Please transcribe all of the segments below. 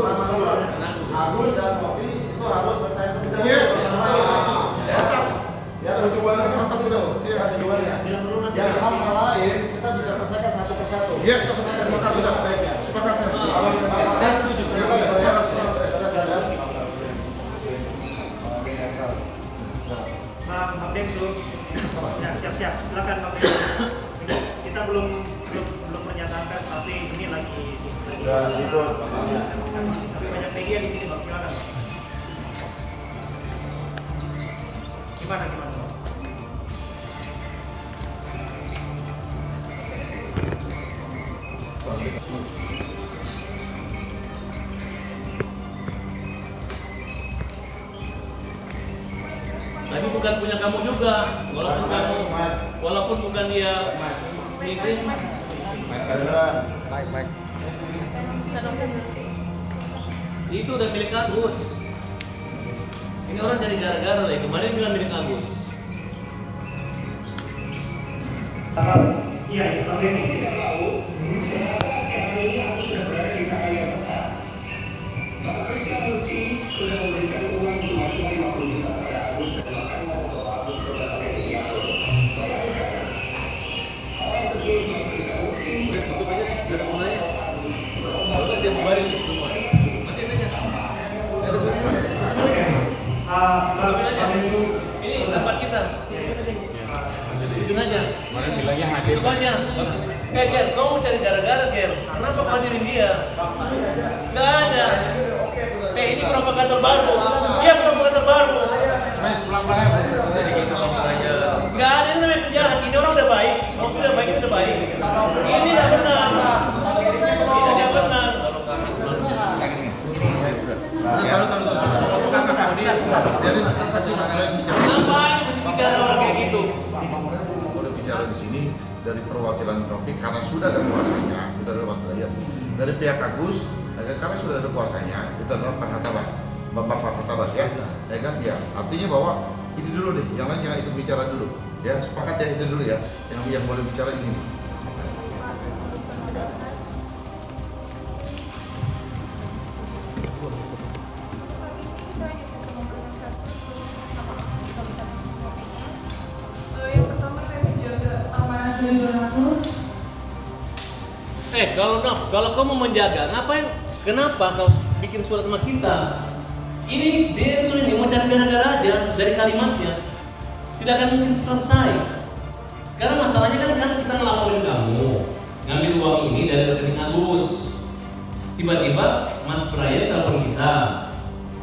nama dulu. Agus dan Novi itu harus selesai pekerjaan. Yes. Ya tujuannya kan seperti itu. Ya tujuannya. Yang hal-hal lain kita bisa selesaikan satu persatu. Yes. Sepakat tidak baiknya. Sepakat. Bang Densu, ya siap-siap, silakan Bang Densu. Ini kita belum pernyataan pers, tapi ini lagi itu. tapi banyak media di sini Bang, silakan. Gimana Bang? Tapi bukan punya kamu juga, walaupun bukan dia mikirin. Baik. Itu udah milik Agus. Ini orang jadi gara-gara lah. Kemarin bilang milik Agus. Iya, Bang Densu. Sudah memberikan uang cuma 50 juta pada Agus dan bahkan membawa Agus proses spesial. Orang seterusnya bisa bukti. Tutup aja nih, udah mau nanya. Kalau saya bubarin nih semua. Matiin aja. Ada gunanya. Bang Densu. Ini tempat kita. Ujung aja. Mana bilangnya hadir. Itu aja. Ger, kamu mau cari gara-gara, Ger. Kenapa kau hadirin dia? Gak ada. Ini provokator baru. Dia provokator baru. Mas pelan-pelan. Jadi gitu aja. Gak ada ini namanya penjahat. Ini orang udah baik. Ini udah baik, ini udah baik. Ini gak benar. Ini gak benar. Ngapain kasih bicara orang kayak gitu? Udah bicara di sini dari perwakilan Rocky karena sudah ada kuasanya, kita adalah Mas Brayat. Dari pihak Agus, karena sudah ada kuasanya, kita adalah Pak Hatabas, Bapak Pak Hatabas ya. Saya kan ya, artinya bahwa ini dulu deh, yang lain jangan ikut bicara dulu. Ya sepakat ya itu dulu ya, yang boleh bicara ini. Yang pertama saya menjaga amanah dari donatur. Kalau kamu menjaga, ngapain? Kenapa kau bikin surat sama kita? Ini Densu ini mau cari gara-gara aja dari kalimatnya. Tidak akan mungkin selesai. Sekarang masalahnya kan kita ngelaporin kamu ngambil uang ini dari rekening Agus. Tiba-tiba Mas Brian telepon kita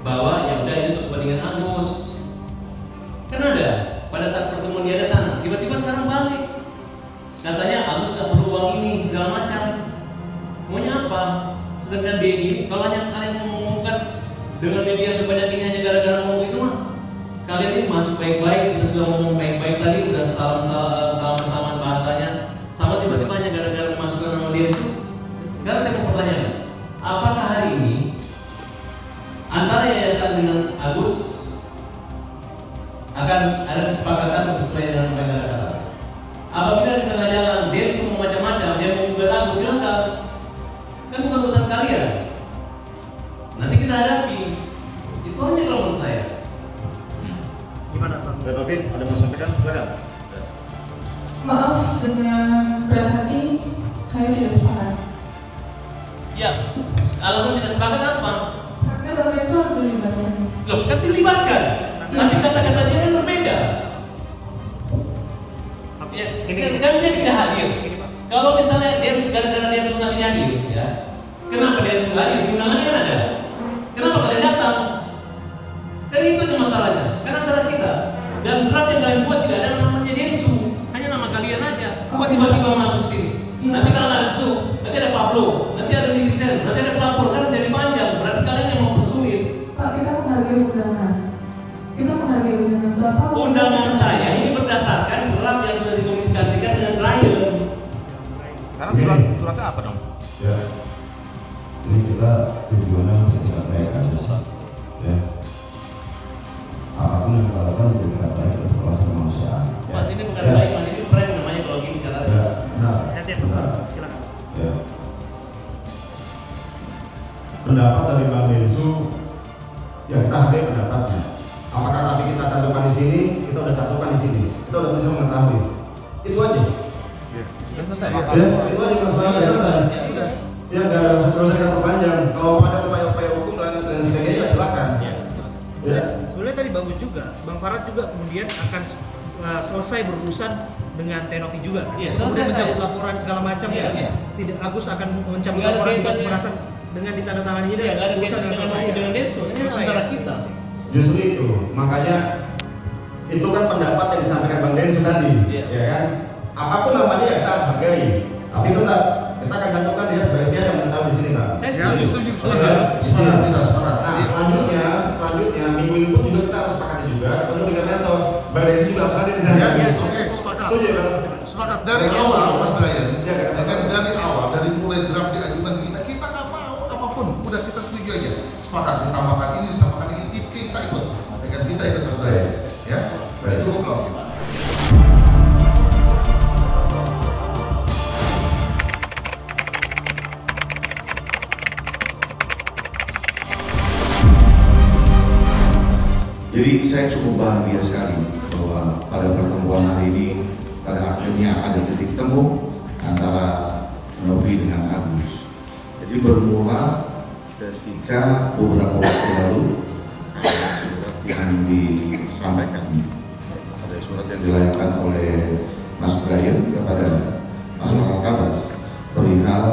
bahwa ya udah ini untuk kepentingan Agus. Kan ada pada saat pertemuan dia ada sana. Tiba-tiba sekarang balik. Katanya Agus nggak perlu uang ini segala macam. Maunya apa? Sedangkan dia ini, kalau hanya kalian mengumumkan dengan media sebanyak ini hanya gara-gara ngomong itu mah, kalian ini masuk baik-baik, kita sudah ngomong baik-baik tadi, udah salam-salaman bahasanya, sama tiba-tiba hanya gara-gara memasukkan nama dia itu. Sekarang saya mau pertanyakan, apakah hari ini antara yayasan dengan Agus akan ada kesepakatan untuk sesuai dengan apa yang kata-kata? Apabila di tengah jalan dia semua macam-macam, dia mau menggugat Agus, silakan. Kan bukan urusan kalian. Nanti kita hadapi. Itu aja kalau menurut saya. Gimana Bang? Novi, ada mau sampaikan? Silakan. Maaf dengan berat hati, saya tidak sepakat. Ya, alasan tidak sepakat apa? Karena Bang Densu harus dilibatkan. Loh, kan dilibatkan. Tapi kata-kata dia kan berbeda. Ya, kan dia tidak hadir. Kalau misalnya dia gara-gara dia sudah tidak hadir, ya. Kenapa dia sudah hadir? Di undangannya kan ada. Kenapa kalian datang? Kan itu aja masalahnya. Kan antara kita dan draft yang kalian buat tidak ada namanya Densu, hanya nama kalian aja. Kok tiba-tiba masuk sini? Nanti kalau ada Densu, nanti ada Pablo, nanti ada Netizen, nanti ada pelapor, kan jadi panjang. Berarti kalian yang mempersulit. Pak, kita menghargai undangan. Kita menghargai undangan Bapak. Undangan saya ini berdasarkan draft yang sudah dikomunikasikan dengan Ryan. Sekarang suratnya apa dong? Ya, ini kita tujuannya untuk tidak baik aja, ya. Apapun yang kita lakukan untuk tidak baik untuk kelas kemanusiaan. Mas ini bukan Ya. baik, mas ini prank namanya kalau gini katanya. Ya, benar. Nanti Benar. silakan. Ya. pendapat dari Bang Densu, ya kita hargai pendapatnya. Apakah tapi kita cantumkan di sini, kita udah cantumkan di sini, kita udah bisa mengetahui. Itu aja. Ya. Udah selesai. Ya, itu aja masalahnya. Ya nggak usah kita perpanjang. Kalau ada upaya-upaya hukum dan sebagainya silakan. Ya. Sebenarnya tadi bagus juga. Bang Farad juga kemudian akan selesai berurusan dengan Tenovi juga. Iya, Kemudian selesai. mencabut laporan segala macam. Iya, ya. iya. Tidak, Agus akan mencabut Nggak ada laporan juga kaitannya. merasa dengan ditandatangani ini. Ya, nggak ada urusan kaitan yang selesai. dengan Densu, ini Selesai. antara kita. Justru itu, makanya itu kan pendapat yang disampaikan Bang Densu tadi, Iya. ya kan? Apapun namanya ya kita harus hargai. Tapi tetap kita akan cantumkan dia sebagai pihak yang mengetahui di sini, Bang. Saya Ya, setuju. setuju. Sepakat kita sepakat. Nah, selanjutnya minggu ini pun juga kita harus sepakati juga ketemu dengan medsos. Bang Densu juga harus hadir di sana. Ya, Yes. oke, sepakat. Setuju ya, Bang? Sepakat dari awal, Mas Brian. Ya, Ya kan dari awal, dari mulai draft diajukan kita nggak mau apapun, udah kita setuju aja. Sepakat ditambahkan ini, kita ikut. Dengan kita ikut Mas Brian. Ya, udah cukup loh. Jadi saya cukup bahagia sekali bahwa pada pertemuan hari ini pada akhirnya ada titik temu antara Novi dengan Agus. Jadi bermula ketika beberapa waktu lalu ada surat yang disampaikan, ada surat yang dilayangkan oleh Mas Brian kepada Mas Farad perihal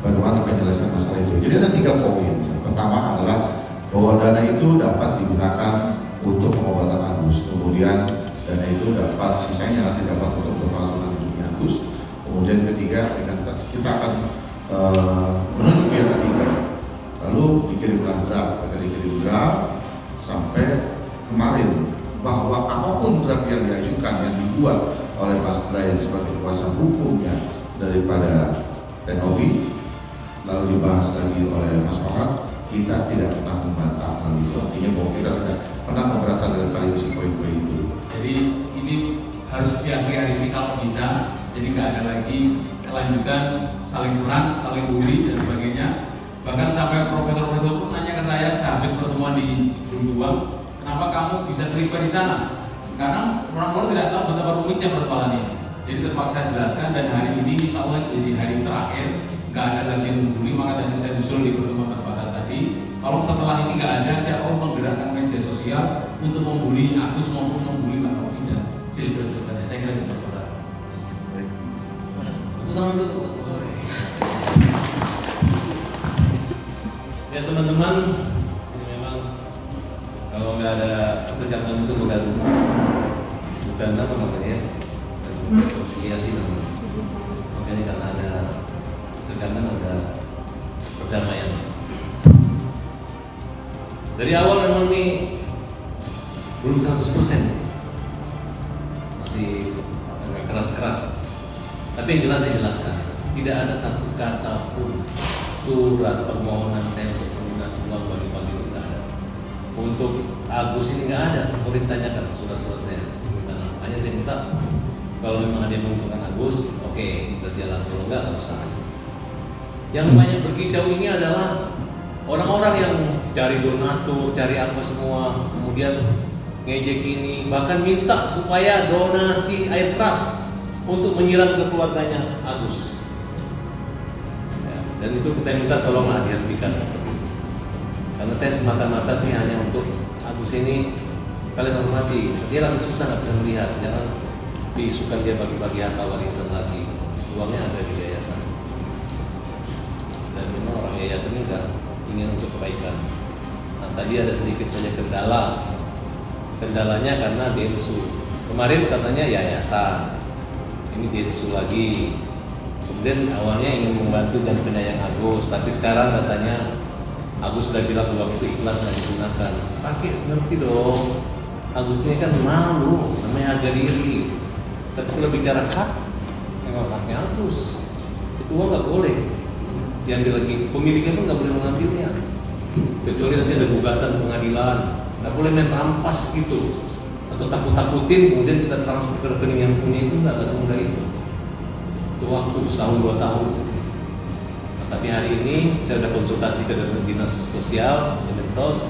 bagaimana penyelesaian masalah itu. Jadi ada 3 poin. Yang pertama adalah bahwa dana itu dapat digunakan untuk pengobatan Agus, kemudian dana itu dapat sisanya nanti dapat untuk keberlangsungan hidupnya Agus. Kemudian ketiga, kita akan menuju pihak ketiga, lalu dikirimlah draft, dikirim draft sampai kemarin bahwa apapun draft yang diajukan yang dibuat oleh Mas Brian sebagai kuasa hukumnya daripada Tenovi, lalu dibahas lagi oleh Mas Farad, kita tidak pernah membantah hal itu. Artinya bahwa kita tidak pernah keberatan daripada isi poin-poin itu. Jadi ini harus diakhiri hari ini kalau bisa. Jadi nggak ada lagi kelanjutan saling serang, saling bully dan sebagainya. Bahkan sampai profesor-profesor pun nanya ke saya sehabis pertemuan di Dumbuang, kenapa kamu bisa terlibat di sana? Karena orang-orang tidak tahu betapa rumitnya persoalan ini. Jadi terpaksa saya jelaskan dan hari ini insya Allah jadi hari terakhir, nggak ada lagi yang membuli. Maka tadi saya usul di pertemuan terbatas tadi, kalau setelah ini nggak ada siapa menggerakkan media sosial untuk membuli Agus maupun membuli Pak Novi dan silver-silvernya. Saya kira itu saudara. Ya teman-teman, ini memang kalau nggak ada ketegangan itu bukan apa namanya ya, rekonsiliasi namanya. Makanya karena ada ketegangan ada perdamaian. Dari awal memang ini belum 100%, masih agak keras-keras. Tapi yang jelas saya jelaskan, tidak ada satu kata pun surat permohonan saya untuk penggunaan uang bagi-bagi itu tidak ada. Untuk Agus ini nggak ada. Kalau ditanyakan surat-surat saya, hanya saya minta kalau memang ada yang menguntungkan Agus, oke, kita jalan. Kalau nggak usah. Yang banyak berkicau ini adalah orang-orang yang cari donatur, cari apa semua, kemudian ngejek ini, bahkan minta supaya donasi air keras untuk menyiram ke keluarganya Agus. Ya, dan itu kita minta tolong dihentikan seperti itu. Karena saya semata-mata sih hanya untuk Agus ini, kalian hormati, dia lagi susah nggak bisa melihat, jangan diisukan dia bagi-bagi harta warisan lagi. Uangnya ada di yayasan. Dan memang orang yayasan ini nggak ingin untuk kebaikan. Nah tadi ada sedikit saja kendalanya karena Densu. Kemarin katanya yayasan, ini Densu lagi. Kemudian awalnya ingin membantu dan penyayang Agus, tapi sekarang katanya Agus sudah bilang uang itu ikhlas dan digunakan. Pakai ngerti dong. Agus ini kan malu, namanya harga diri. Tapi kalau bicara hak, memang haknya Agus. Itu uang nggak boleh diambil lagi. Pemiliknya pun nggak boleh mengambilnya. Kecuali nanti ada gugatan pengadilan. Nggak boleh main rampas gitu. Atau takut-takutin kemudian kita transfer ke rekening yang punya itu nggak semudah itu. Itu waktu setahun 2 tahun. Nah, Tapi hari ini saya sudah konsultasi ke Dinas Sosial, Kemensos.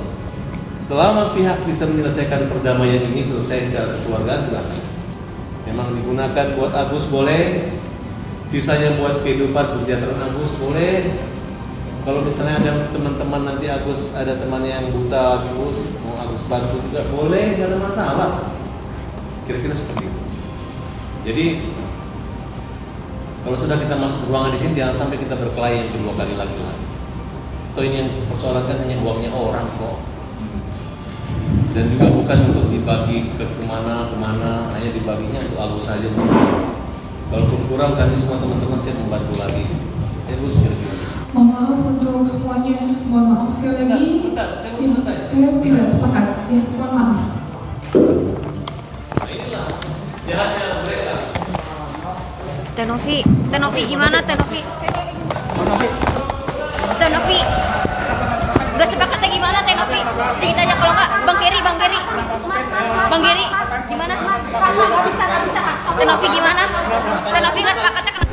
Selama pihak bisa menyelesaikan perdamaian ini selesai secara kekeluargaan, silakan. Memang digunakan buat Agus boleh, sisanya buat kehidupan kesejahteraan Agus boleh. Kalau misalnya ada teman-teman nanti Agus, ada temannya yang buta Agus, mau Agus bantu juga boleh, nggak ada masalah. Kira-kira seperti itu. Jadi kalau sudah kita masuk ruangan di sini, jangan sampai kita berkelahi yang kedua kali lagi. Atau ini yang persoalan kan hanya uangnya orang kok. Dan juga bukan untuk dibagi ke kemana, hanya dibaginya untuk Agus saja. Kalaupun kurang, kami semua teman-teman siap membantu lagi. Terus kira-kira. Mohon maaf untuk semuanya, mohon maaf sekali lagi. Saya tidak sepakat. Ya, mohon maaf. Nah inilah jahatnya mereka. Tenovi gimana Tenovi? Tenovi, gak sepakatnya gimana Tenovi? Sedikit aja kalau nggak, Bang Geri, gimana? Tenovi gimana? Tenovi gak sepakatnya kenapa?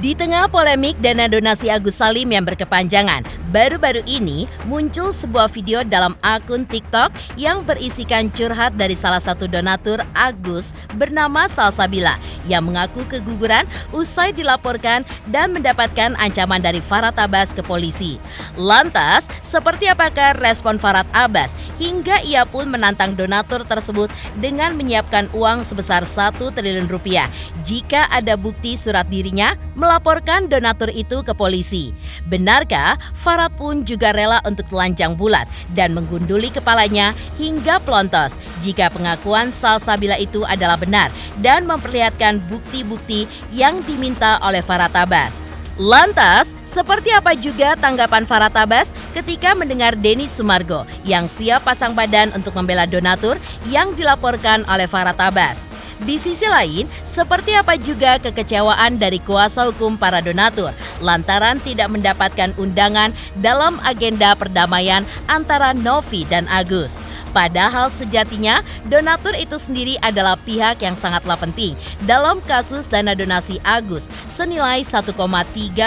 Di tengah polemik dana donasi Agus Salim yang berkepanjangan, baru-baru ini muncul sebuah video dalam akun TikTok yang berisikan curhat dari salah satu donatur Agus bernama Salsabila yang mengaku keguguran usai dilaporkan dan mendapatkan ancaman dari Farhad Abbas ke polisi. Lantas, seperti apakah respon Farhad Abbas hingga ia pun menantang donatur tersebut dengan menyiapkan uang sebesar 1 triliun rupiah jika ada bukti surat dirinya melaporkan donatur itu ke polisi. Benarkah Farhad pun juga rela untuk telanjang bulat dan menggunduli kepalanya hingga pelontos jika pengakuan Salsabila itu adalah benar dan memperlihatkan bukti-bukti yang diminta oleh Farhad Abbas? Lantas, seperti apa juga tanggapan Farhad Abbas ketika mendengar Denny Sumargo yang siap pasang badan untuk membela donatur yang dilaporkan oleh Farhad Abbas? Di sisi lain, seperti apa juga kekecewaan dari kuasa hukum para donatur lantaran tidak mendapatkan undangan dalam agenda perdamaian antara Novi dan Agus. Padahal sejatinya donatur itu sendiri adalah pihak yang sangatlah penting dalam kasus dana donasi Agus senilai 1,3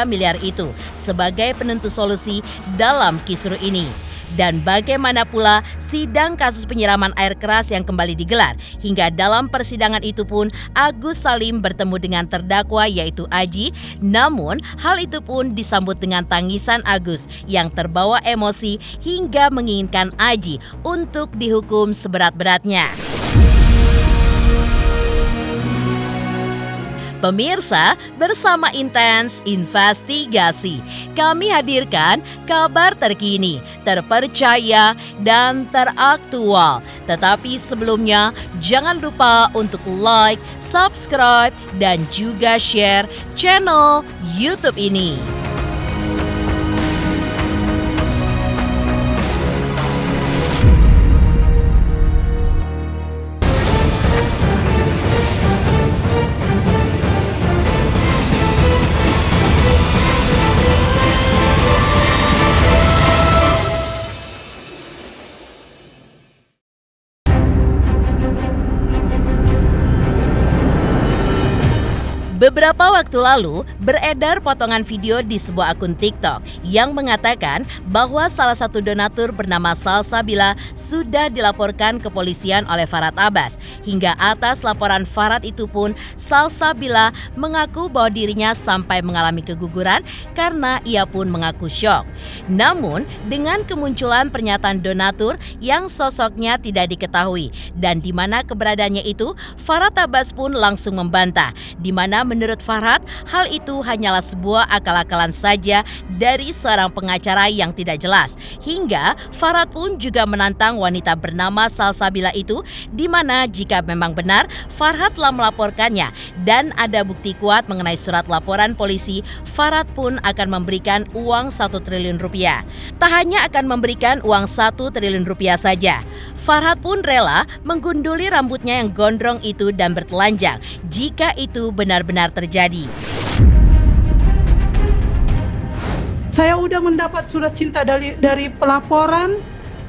miliar itu sebagai penentu solusi dalam kisru ini. Dan bagaimana pula sidang kasus penyiraman air keras yang kembali digelar, hingga dalam persidangan itu pun Agus Salim bertemu dengan terdakwa yaitu Aji, namun hal itu pun disambut dengan tangisan Agus yang terbawa emosi hingga menginginkan Aji untuk dihukum seberat-beratnya. Pemirsa, bersama Intens Investigasi, kami hadirkan kabar terkini, terpercaya, dan teraktual. Tetapi sebelumnya, jangan lupa untuk like, subscribe, dan juga share channel YouTube ini. Beberapa waktu lalu, beredar potongan video di sebuah akun TikTok yang mengatakan bahwa salah satu donatur bernama Salsabila sudah dilaporkan ke kepolisian oleh Farhad Abbas. Hingga atas laporan Farhad itu pun, Salsabila mengaku bahwa dirinya sampai mengalami keguguran karena ia pun mengaku syok. Namun, dengan kemunculan pernyataan donatur yang sosoknya tidak diketahui dan di mana keberadaannya itu, Farhad Abbas pun langsung membantah, di mana menurut Farhad, hal itu hanyalah sebuah akal-akalan saja dari seorang pengacara yang tidak jelas. Hingga Farhad pun juga menantang wanita bernama Salsabila itu, di mana jika memang benar Farhad telah melaporkannya dan ada bukti kuat mengenai surat laporan polisi, Farhad pun akan memberikan uang 1 triliun rupiah. Tak hanya akan memberikan uang 1 triliun rupiah saja, Farhad pun rela menggunduli rambutnya yang gondrong itu dan bertelanjang jika itu benar-benar terjadi. Saya udah mendapat surat cinta dari pelaporan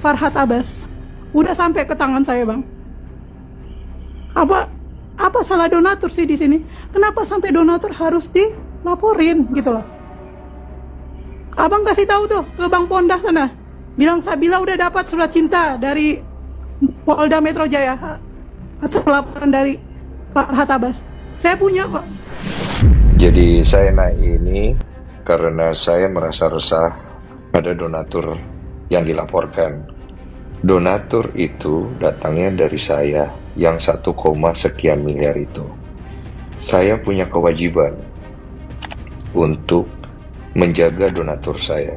Farhad Abbas. Udah sampai ke tangan saya, Bang. Apa salah donatur sih di sini? Kenapa sampai donatur harus dilaporin gitu loh? Abang kasih tahu tuh ke Bang Pondah sana. Bilang Sabila udah dapat surat cinta dari Polda Metro Jaya atas laporan dari Pak Farhat Abbas. Saya punya kok. Jadi saya naik ini karena saya merasa resah pada donatur yang dilaporkan. Donatur itu datangnya dari saya yang 1, sekian miliar itu. Saya punya kewajiban untuk menjaga donatur saya.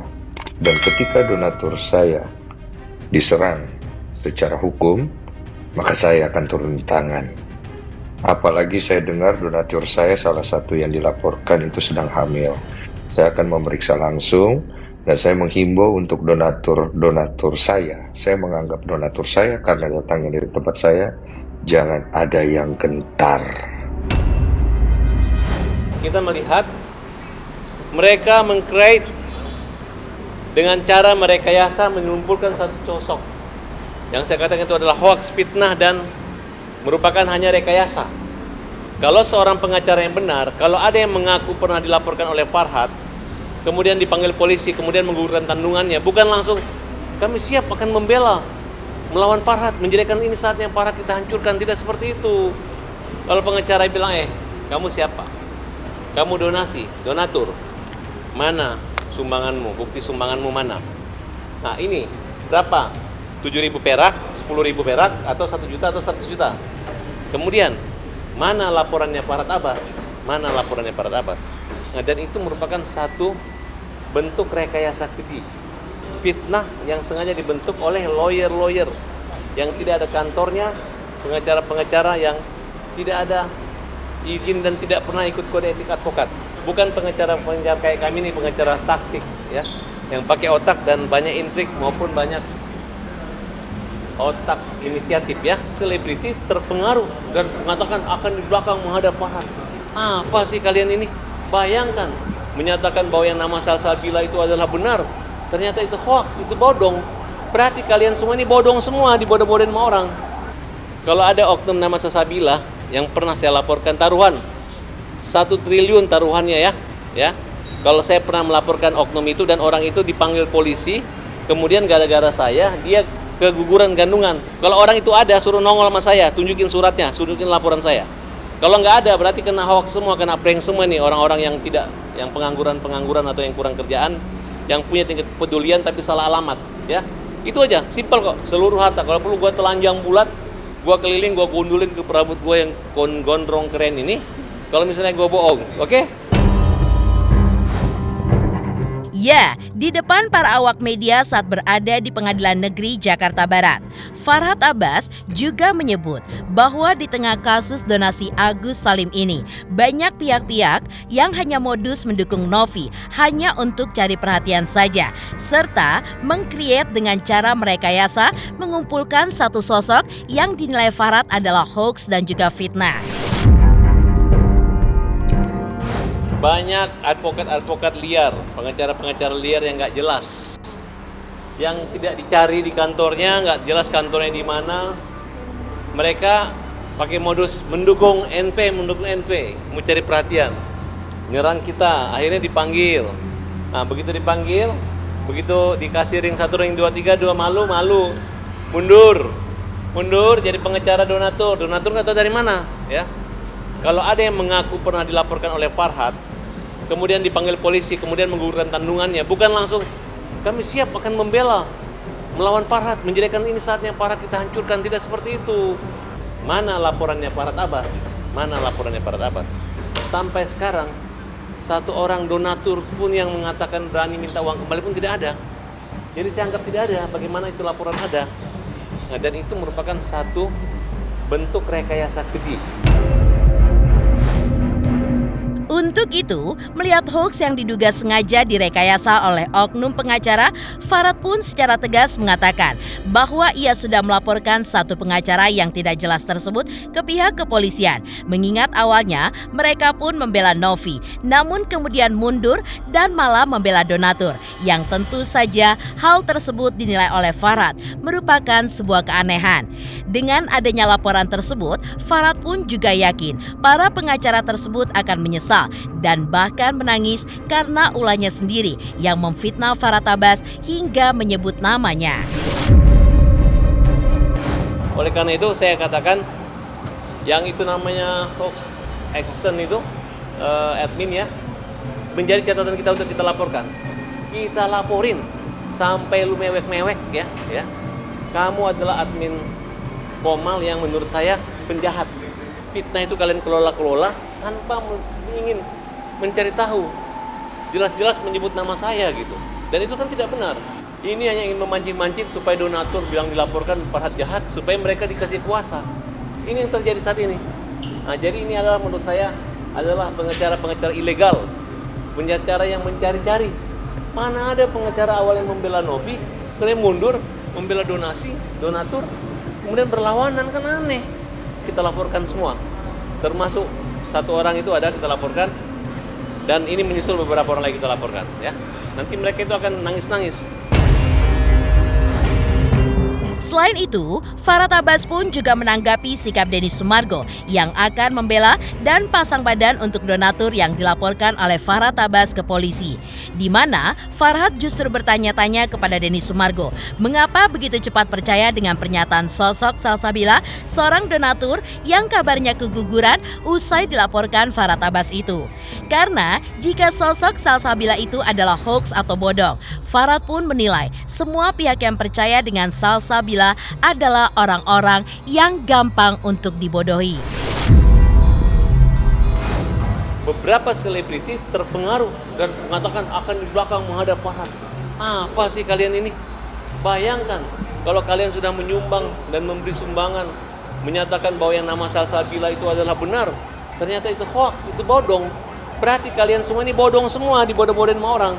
Dan ketika donatur saya diserang secara hukum, maka saya akan turun tangan. Apalagi saya dengar donatur saya salah satu yang dilaporkan itu sedang hamil. Saya akan memeriksa langsung dan saya menghimbau untuk donatur saya. Saya menganggap donatur saya karena datangnya dari tempat saya, jangan ada yang gentar. Kita melihat mereka meng-create dengan cara merekayasa mengumpulkan satu sosok. Yang saya katakan itu adalah hoax, fitnah, dan merupakan hanya rekayasa. Kalau seorang pengacara yang benar, kalau ada yang mengaku pernah dilaporkan oleh Farhat, kemudian dipanggil polisi, kemudian menggugurkan kandungannya, bukan langsung kami siap akan membela melawan Farhat, menjadikan ini saatnya Farhat kita hancurkan, tidak seperti itu. Kalau pengacara bilang, kamu siapa? Kamu donatur. Mana sumbanganmu? Bukti sumbanganmu mana? Nah ini berapa? 7.000 perak, 10.000 perak, atau 1 juta atau 100 juta. Kemudian mana laporannya Farhat Abbas? Mana laporannya Farhat Abbas? Nah, dan itu merupakan satu bentuk rekayasa keji, fitnah yang sengaja dibentuk oleh lawyer yang tidak ada kantornya, pengacara-pengacara yang tidak ada izin dan tidak pernah ikut kode etik advokat. Bukan pengacara kayak kami ini, pengacara taktik ya, yang pakai otak dan banyak intrik maupun banyak otak inisiatif ya. Selebriti terpengaruh dan mengatakan akan di belakang menghadap Farhat. Apa sih kalian ini? Bayangkan menyatakan bahwa yang nama Salsabila itu adalah benar, ternyata itu hoax, itu bodong. Berarti kalian semua ini bodong semua, dibodoh-bodohin sama orang. Kalau ada oknum nama Salsabila yang pernah saya laporkan taruhan 1 triliun taruhannya ya. Kalau saya pernah melaporkan oknum itu dan orang itu dipanggil polisi, kemudian gara-gara saya dia keguguran kandungan. Kalau orang itu ada, suruh nongol sama saya, tunjukin suratnya, tunjukin laporan saya. Kalau nggak ada, berarti kena hoax semua, kena prank semua nih orang-orang yang yang pengangguran atau yang kurang kerjaan, yang punya tingkat kepedulian tapi salah alamat, ya. Itu aja, simpel kok. Seluruh harta, kalau perlu gua telanjang bulat, gua keliling, gua gundulin ke perabot gua yang gondrong keren ini. Kalau misalnya gua bohong, oke? Ya, di depan para awak media saat berada di Pengadilan Negeri Jakarta Barat, Farhat Abbas juga menyebut bahwa di tengah kasus donasi Agus Salim ini, banyak pihak-pihak yang hanya modus mendukung Novi hanya untuk cari perhatian saja, serta meng-create dengan cara merekayasa mengumpulkan satu sosok yang dinilai Farhat adalah hoax dan juga fitnah. Banyak advokat-advokat liar, pengacara-pengacara liar yang nggak jelas, yang tidak dicari di kantornya, nggak jelas kantornya di mana. Mereka pakai modus mendukung NP, mau cari perhatian, nyerang kita, akhirnya dipanggil. Nah begitu dipanggil, begitu dikasih ring 1, ring 2, 3, 2 malu, mundur jadi pengacara donatur nggak tahu dari mana, ya. Kalau ada yang mengaku pernah dilaporkan oleh Farhat, kemudian dipanggil polisi, kemudian menggugurkan kandungannya, bukan langsung kami siap akan membela melawan Farhat, menjadikan ini saatnya Farhat kita hancurkan, tidak seperti itu. Mana laporannya Farhat Abbas? Mana laporannya Farhat Abbas? Sampai sekarang satu orang donatur pun yang mengatakan berani minta uang kembali pun tidak ada. Jadi saya anggap tidak ada. Bagaimana itu laporan ada? Nah, dan itu merupakan satu bentuk rekayasa keji. Untuk Untuk itu, melihat hoax yang diduga sengaja direkayasa oleh oknum pengacara, Farad pun secara tegas mengatakan bahwa ia sudah melaporkan satu pengacara yang tidak jelas tersebut ke pihak kepolisian. Mengingat awalnya mereka pun membela Novi, namun kemudian mundur dan malah membela donatur, yang tentu saja hal tersebut dinilai oleh Farad merupakan sebuah keanehan. Dengan adanya laporan tersebut, Farad pun juga yakin para pengacara tersebut akan menyesal dan bahkan menangis karena ulahnya sendiri yang memfitnah Farad Abbas hingga menyebut namanya. Oleh karena itu saya katakan yang itu namanya hoax action itu admin ya, menjadi catatan kita untuk kita laporkan. Kita laporin sampai lu mewek-mewek ya. Kamu adalah admin Komal yang menurut saya penjahat. Fitnah itu kalian kelola tanpa ingin mencari tahu. Jelas-jelas menyebut nama saya gitu. Dan itu kan tidak benar. Ini hanya ingin memancing-mancing supaya donatur bilang dilaporkan Farhad jahat supaya mereka dikasih kuasa. Ini yang terjadi saat ini. Nah, jadi ini adalah menurut saya adalah pengacara-pengacara ilegal. Pengacara yang mencari-cari. Mana ada pengacara awal yang membela Novi, kemudian mundur membela donatur, kemudian berlawanan, kan aneh. Kita laporkan semua. Termasuk satu orang itu ada kita laporkan. Dan ini menyusul beberapa orang lagi kita laporkan ya. Nanti mereka itu akan nangis-nangis. Selain itu, Farad Abbas pun juga menanggapi sikap Denny Sumargo yang akan membela dan pasang badan untuk donatur yang dilaporkan oleh Farad Abbas ke polisi. Di mana Farhad justru bertanya-tanya kepada Denny Sumargo, mengapa begitu cepat percaya dengan pernyataan sosok Salsabila, seorang donatur yang kabarnya keguguran usai dilaporkan Farad Abbas itu. Karena jika sosok Salsabila itu adalah hoax atau bodong, Farad pun menilai semua pihak yang percaya dengan Salsabila adalah orang-orang yang gampang untuk dibodohi. Beberapa selebriti terpengaruh dan mengatakan akan di belakang menghadap Farhad. Apa sih kalian ini? Bayangkan kalau kalian sudah menyumbang dan memberi sumbangan, menyatakan bahwa yang nama Salsabila itu adalah benar, ternyata itu hoax, itu bodong. Berarti kalian semua ini bodong semua, dibodoh-bodohin sama orang.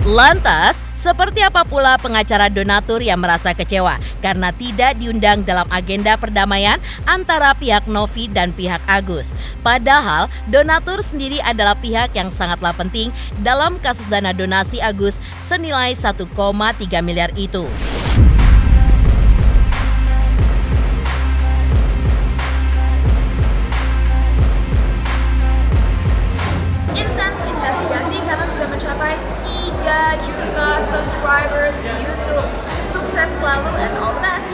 Lantas, seperti apa pula pengacara donatur yang merasa kecewa karena tidak diundang dalam agenda perdamaian antara pihak Novi dan pihak Agus? Padahal donatur sendiri adalah pihak yang sangatlah penting dalam kasus dana donasi Agus senilai 1,3 miliar itu. Intens investigasi karena sudah mencapai 3 juta subscribers di YouTube. Sukses selalu and all the best.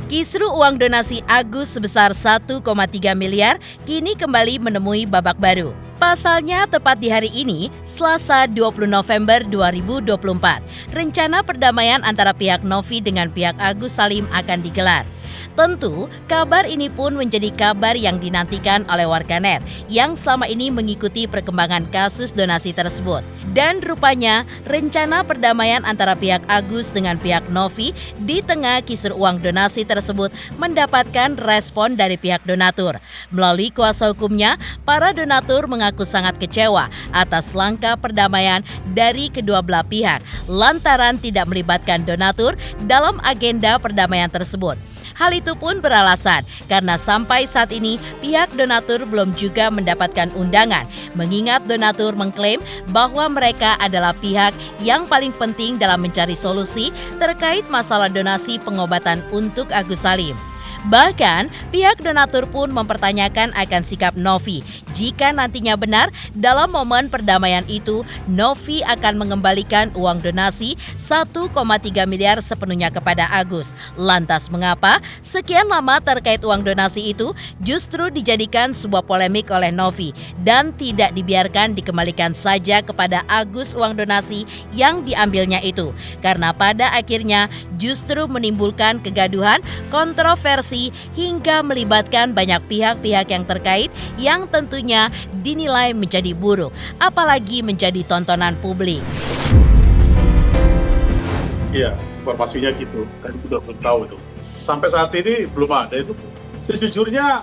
Kisru uang donasi Agus sebesar 1,3 miliar kini kembali menemui babak baru. Pasalnya tepat di hari ini, Selasa 20 November 2024, rencana perdamaian antara pihak Novi dengan pihak Agus Salim akan digelar. Tentu, kabar ini pun menjadi kabar yang dinantikan oleh warganet yang selama ini mengikuti perkembangan kasus donasi tersebut. Dan rupanya, rencana perdamaian antara pihak Agus dengan pihak Novi di tengah kisru uang donasi tersebut mendapatkan respon dari pihak donatur. Melalui kuasa hukumnya, para donatur mengaku sangat kecewa atas langkah perdamaian dari kedua belah pihak lantaran tidak melibatkan donatur dalam agenda perdamaian tersebut. Hal itu pun beralasan karena sampai saat ini pihak donatur belum juga mendapatkan undangan, mengingat donatur mengklaim bahwa mereka adalah pihak yang paling penting dalam mencari solusi terkait masalah donasi pengobatan untuk Agus Salim. Bahkan, pihak donatur pun mempertanyakan akan sikap Novi. Jika nantinya benar, dalam momen perdamaian itu, Novi akan mengembalikan uang donasi 1,3 miliar sepenuhnya kepada Agus. Lantas mengapa sekian lama terkait uang donasi itu justru dijadikan sebuah polemik oleh Novi dan tidak dibiarkan dikembalikan saja kepada Agus uang donasi yang diambilnya itu? Karena pada akhirnya justru menimbulkan kegaduhan, kontroversi investigasi hingga melibatkan banyak pihak-pihak yang terkait yang tentunya dinilai menjadi buruk, apalagi menjadi tontonan publik. Iya, informasinya gitu. Kan sudah belum tahu itu. Sampai saat ini belum ada itu. Sejujurnya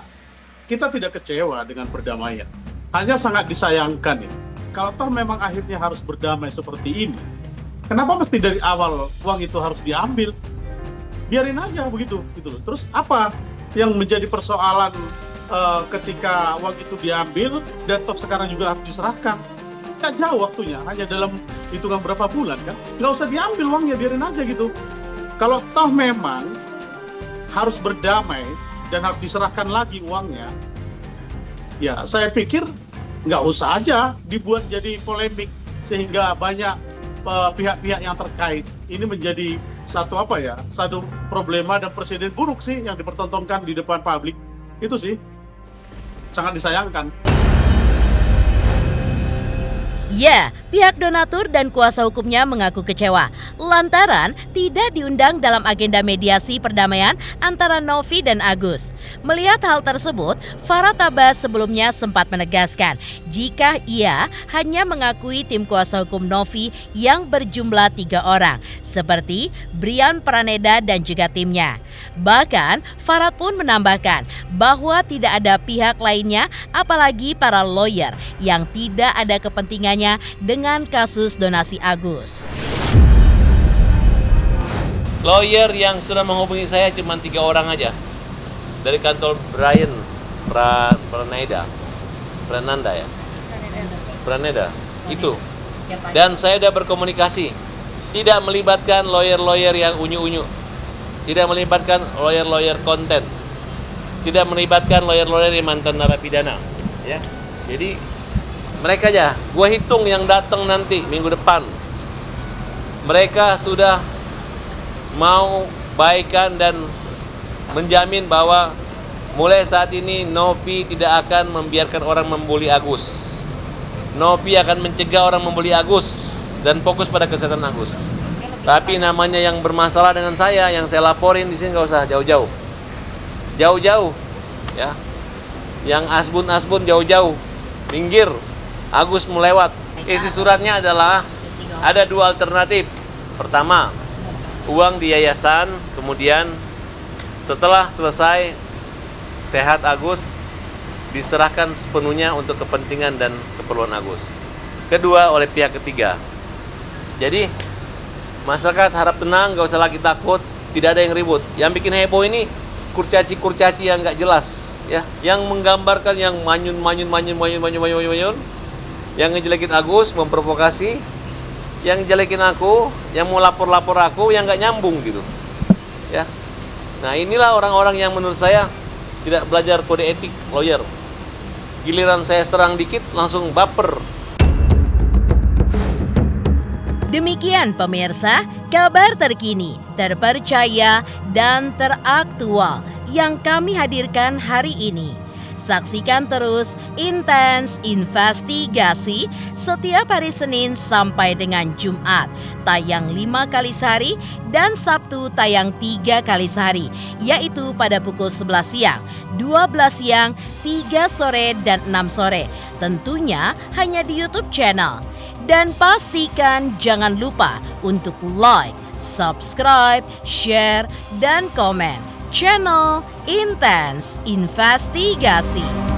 kita tidak kecewa dengan perdamaian. Hanya sangat disayangkan ya. Kalau toh memang akhirnya harus berdamai seperti ini, kenapa mesti dari awal uang itu harus diambil? Biarin aja begitu, gitu. Terus apa yang menjadi persoalan ketika uang itu diambil dan toh sekarang juga harus diserahkan? Nggak jauh waktunya, hanya dalam hitungan berapa bulan kan? Nggak usah diambil uangnya, biarin aja gitu. Kalau toh memang harus berdamai dan harus diserahkan lagi uangnya, ya saya pikir nggak usah aja dibuat jadi polemik sehingga banyak pihak-pihak yang terkait. Ini menjadi satu problema dan presiden buruk sih yang dipertontonkan di depan publik. Itu sih sangat disayangkan. Ya, pihak donatur dan kuasa hukumnya mengaku kecewa lantaran tidak diundang dalam agenda mediasi perdamaian antara Novi dan Agus. Melihat hal tersebut, Farhad Abbas sebelumnya sempat menegaskan jika ia hanya mengakui tim kuasa hukum Novi yang berjumlah 3 orang, seperti Brian Praneda dan juga timnya. Bahkan, Farhad pun menambahkan bahwa tidak ada pihak lainnya apalagi para lawyer yang tidak ada kepentingannya dengan kasus donasi Agus. Lawyer yang sudah menghubungi saya cuma 3 orang aja. Dari kantor Brian Praneda itu. Dan saya sudah berkomunikasi, tidak melibatkan lawyer-lawyer yang unyu-unyu, tidak melibatkan lawyer-lawyer konten, tidak melibatkan lawyer-lawyer yang mantan narapidana, ya. Jadi mereka aja, gua hitung yang datang nanti minggu depan. Mereka sudah mau baikan dan menjamin bahwa mulai saat ini Novi tidak akan membiarkan orang membuli Agus. Novi akan mencegah orang membuli Agus dan fokus pada kesehatan Agus. Tapi namanya yang bermasalah dengan saya, yang saya laporin di sini nggak usah jauh-jauh, ya. Yang asbun jauh-jauh, pinggir. Agus melewat. Isi suratnya adalah ada 2 alternatif. Pertama, uang di yayasan, kemudian setelah selesai sehat Agus diserahkan sepenuhnya untuk kepentingan dan keperluan Agus. Kedua, oleh pihak ketiga. Jadi masyarakat harap tenang, gak usah lagi takut, tidak ada yang ribut. Yang bikin heboh ini kurcaci yang nggak jelas, ya, yang menggambarkan yang manyun, yang ngejelekin Agus, memprovokasi, yang jelekin aku, yang mau lapor aku, yang nggak nyambung gitu, ya. Nah inilah orang-orang yang menurut saya tidak belajar kode etik lawyer. Giliran saya serang dikit langsung baper. Demikian pemirsa, kabar terkini, terpercaya, dan teraktual yang kami hadirkan hari ini. Saksikan terus Intens Investigasi setiap hari Senin sampai dengan Jumat, tayang 5 kali sehari dan Sabtu tayang 3 kali sehari, yaitu pada pukul 11 siang, 12 siang, 3 sore, dan 6 sore. Tentunya hanya di YouTube channel. Dan pastikan jangan lupa untuk like, subscribe, share, dan komen channel Intens Investigasi.